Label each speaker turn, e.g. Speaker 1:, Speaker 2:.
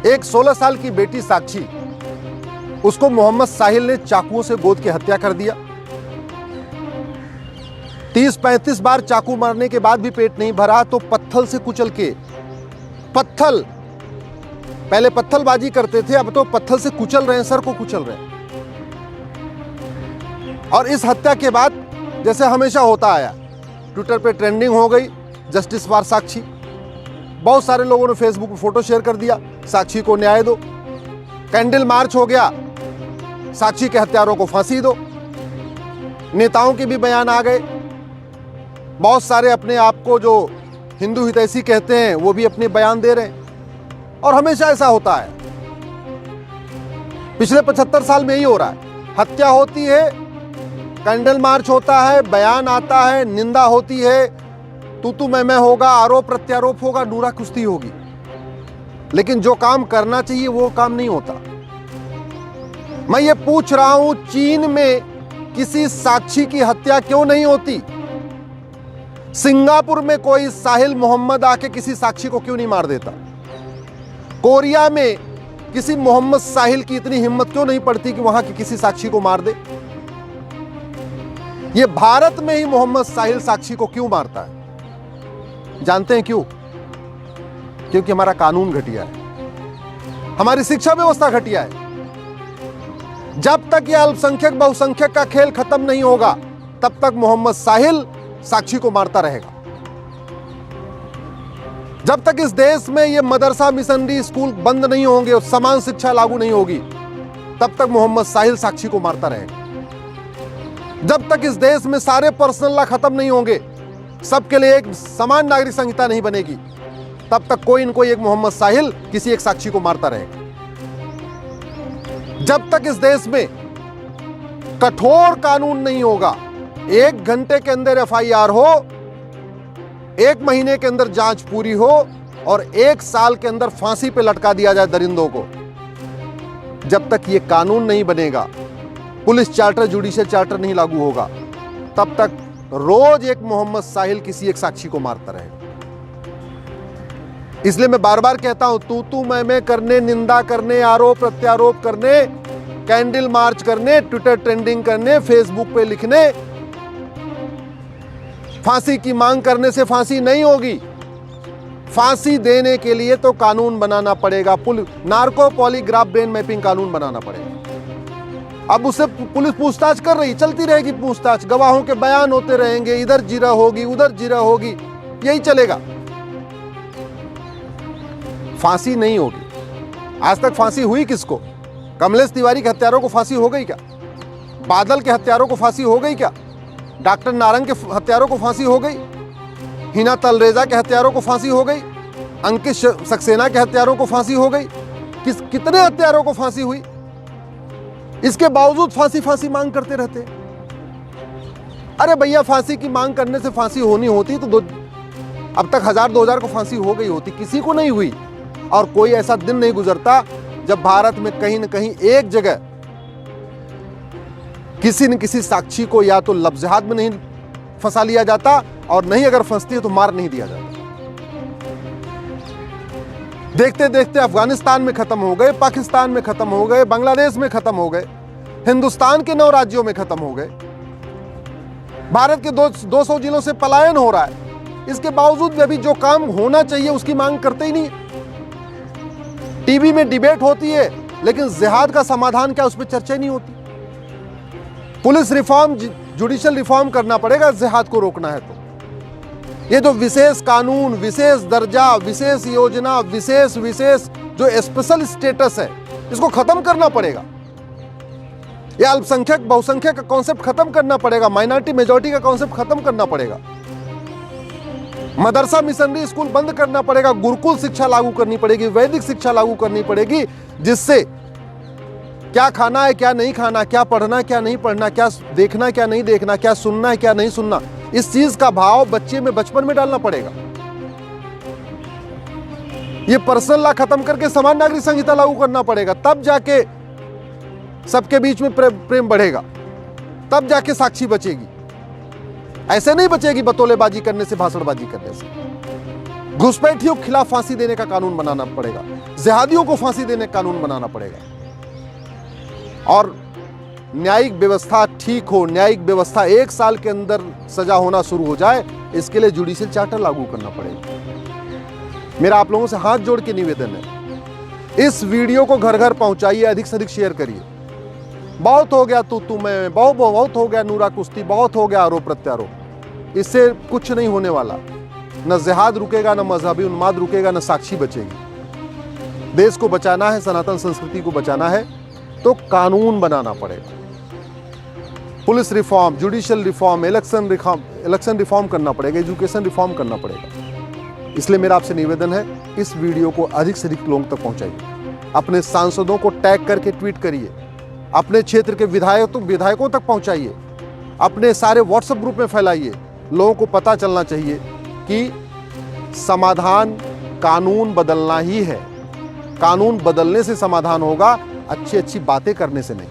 Speaker 1: एक 16 साल की बेटी साक्षी, उसको मोहम्मद साहिल ने चाकुओं से गोद के हत्या कर दिया। 30-35 बार चाकू मारने के बाद भी पेट नहीं भरा तो पत्थर से कुचल के, पहले पत्थरबाजी करते थे, अब तो पत्थर से कुचल रहे हैं, सर को कुचल रहे हैं। और इस हत्या के बाद जैसे हमेशा होता आया, ट्विटर पे ट्रेंडिंग हो गई जस्टिस फॉर साक्षी। बहुत सारे लोगों ने फेसबुक पे फोटो शेयर कर दिया, साक्षी को न्याय दो। कैंडल मार्च हो गया, साक्षी के हत्यारों को फांसी दो। नेताओं के भी बयान आ गए, बहुत सारे अपने आप को जो हिंदू हितैषी कहते हैं वो भी अपने बयान दे रहे हैं। और हमेशा ऐसा होता है, पिछले 75 साल में ही हो रहा है। हत्या होती है, कैंडल मार्च होता है, बयान आता है, निंदा होती है, तू मैं होगा, आरोप प्रत्यारोप होगा, नूरा कुश्ती होगी, लेकिन जो काम करना चाहिए वो काम नहीं होता। मैं ये पूछ रहा हूं, चीन में किसी साक्षी की हत्या क्यों नहीं होती? सिंगापुर में कोई साहिल मोहम्मद आके किसी साक्षी को क्यों नहीं मार देता? कोरिया में किसी मोहम्मद साहिल की इतनी हिम्मत क्यों नहीं पड़ती कि वहां की किसी साक्षी को मार दे? ये भारत में ही मोहम्मद साहिल साक्षी को क्यों मारता है? जानते हैं क्यों? क्योंकि हमारा कानून घटिया है, हमारी शिक्षा व्यवस्था घटिया है। जब तक यह अल्पसंख्यक बहुसंख्यक का खेल खत्म नहीं होगा, तब तक मोहम्मद साहिल साक्षी को मारता रहेगा। जब तक इस देश में ये मदरसा मिशनरी स्कूल बंद नहीं होंगे और समान शिक्षा लागू नहीं होगी, तब तक मोहम्मद साहिल साक्षी को मारता रहेगा। जब तक इस देश में सारे पर्सनल लॉ खत्म नहीं होंगे, सबके लिए एक समान नागरिक संहिता नहीं बनेगी, तब तक कोई न कोई एक मोहम्मद साहिल किसी एक साक्षी को मारता रहेगा। जब तक इस देश में कठोर कानून नहीं होगा, 1 घंटे के अंदर FIR हो, 1 महीने के अंदर जांच पूरी हो और 1 साल के अंदर फांसी पे लटका दिया जाए दरिंदों को, जब तक ये कानून नहीं बनेगा, पुलिस चार्टर, जुडिशियल चार्टर नहीं लागू होगा, तब तक रोज एक मोहम्मद साहिल किसी एक साक्षी को मारता रहेगा। इसलिए मैं बार बार कहता हूं, तू मैं करने, निंदा करने, आरोप प्रत्यारोप करने, कैंडल मार्च करने, ट्विटर ट्रेंडिंग करने, फेसबुक पे लिखने, फांसी की मांग करने से फांसी नहीं होगी। फांसी देने के लिए तो कानून बनाना पड़ेगा, नार्को पॉलीग्राफ ब्रेन मैपिंग कानून बनाना पड़ेगा। अब उससे पुलिस पूछताछ कर रही, चलती रहेगी पूछताछ, गवाहों के बयान होते रहेंगे, इधर जिरा होगी, उधर जिरा होगी, यही चलेगा, फांसी नहीं होगी। आज तक फांसी हुई किसको? कमलेश तिवारी के हत्यारों को फांसी हो गई क्या? बादल के हत्यारों को फांसी हो गई क्या? डॉक्टर नारंग के हत्यारों को फांसी हो गई? हिना तलरेजा के हत्यारों को फांसी हो गई? अंकित सक्सेना के हत्यारों को फांसी हो गई? कितने हत्यारों को फांसी हुई? इसके बावजूद फांसी मांग करते रहते। अरे भैया, फांसी की मांग करने से फांसी होनी होती तो अब तक 1000-2000 को फांसी हो गई होती, किसी को नहीं हुई। और कोई ऐसा दिन नहीं गुजरता जब भारत में कहीं न कहीं एक जगह किसी न किसी साक्षी को या तो लफ्ज़हात में नहीं फंसा लिया जाता, और नहीं अगर फंसती है तो मार नहीं दिया जाता। देखते देखते अफगानिस्तान में खत्म हो गए, पाकिस्तान में खत्म हो गए, बांग्लादेश में खत्म हो गए, हिंदुस्तान के 9 राज्यों में खत्म हो गए। भारत के 200 जिलों से पलायन हो रहा है। इसके बावजूद भी अभी जो काम होना चाहिए उसकी मांग करते ही नहीं। टीवी में डिबेट होती है, लेकिन जिहाद का समाधान क्या, उस पर चर्चा नहीं होती। पुलिस रिफॉर्म, जुडिशियल रिफॉर्म करना पड़ेगा जिहाद को रोकना है तो। ये जो विशेष कानून, विशेष दर्जा, विशेष योजना, विशेष जो स्पेशल स्टेटस है, इसको खत्म करना पड़ेगा। ये अल्पसंख्यक बहुसंख्यक का कॉन्सेप्ट खत्म करना पड़ेगा, माइनॉरिटी मेजॉरिटी का कॉन्सेप्ट खत्म करना पड़ेगा। मदरसा मिशनरी स्कूल बंद करना पड़ेगा, गुरुकुल शिक्षा लागू करनी पड़ेगी, वैदिक शिक्षा लागू करनी पड़ेगी, जिससे क्या खाना है, क्या नहीं खाना, क्या पढ़ना, क्या नहीं पढ़ना, क्या देखना, क्या नहीं देखना, क्या सुनना है, क्या नहीं सुनना, इस चीज का भाव बच्चे में बचपन में डालना पड़ेगा। ये पर्सनल लॉ खत्म करके समान नागरिक संहिता लागू करना पड़ेगा, तब जाके सबके बीच में प्रेम बढ़ेगा, तब जाके साक्षी बचेगी। ऐसे नहीं बचेगी बतौलेबाजी करने से, भाषणबाजी करने से। घुसपैठियों के खिलाफ फांसी देने का कानून बनाना पड़ेगा। जिहादियों को फांसी देने का कानून बनाना पड़ेगा। और न्यायिक व्यवस्था ठीक हो, न्यायिक व्यवस्था 1 साल के अंदर सजा होना शुरू हो जाए, इसके लिए जुडिशियल चार्टर लागू करना पड़ेगा। मेरा आप लोगों से हाथ जोड़ के निवेदन है, इस वीडियो को घर घर पहुंचाइए, अधिक से अधिक शेयर करिए। बहुत हो गया तू मैं, बहुत हो गया नूरा कुश्ती, बहुत हो गया आरोप प्रत्यारोप। इससे कुछ नहीं होने वाला। न जिहाद रुकेगा, न मजहबी उन्माद रुकेगा, न साक्षी बचेगी। देश को बचाना है, सनातन संस्कृति को बचाना है तो कानून बनाना पड़ेगा। Police reform, judicial reform, election reform करना पड़ेगा, एजुकेशन रिफॉर्म करना पड़ेगा। इसलिए मेरा आपसे निवेदन है, इस वीडियो को अधिक से अधिक लोगों तक पहुंचाइए। अपने सांसदों को टैग करके ट्वीट करिए, अपने क्षेत्र के विधायकों तक पहुंचाइए, अपने सारे व्हाट्सएप ग्रुप में फैलाइए। लोगों को पता चलना चाहिए कि समाधान कानून बदलना ही है। कानून बदलने से समाधान होगा, अच्छी अच्छी बातें करने से नहीं।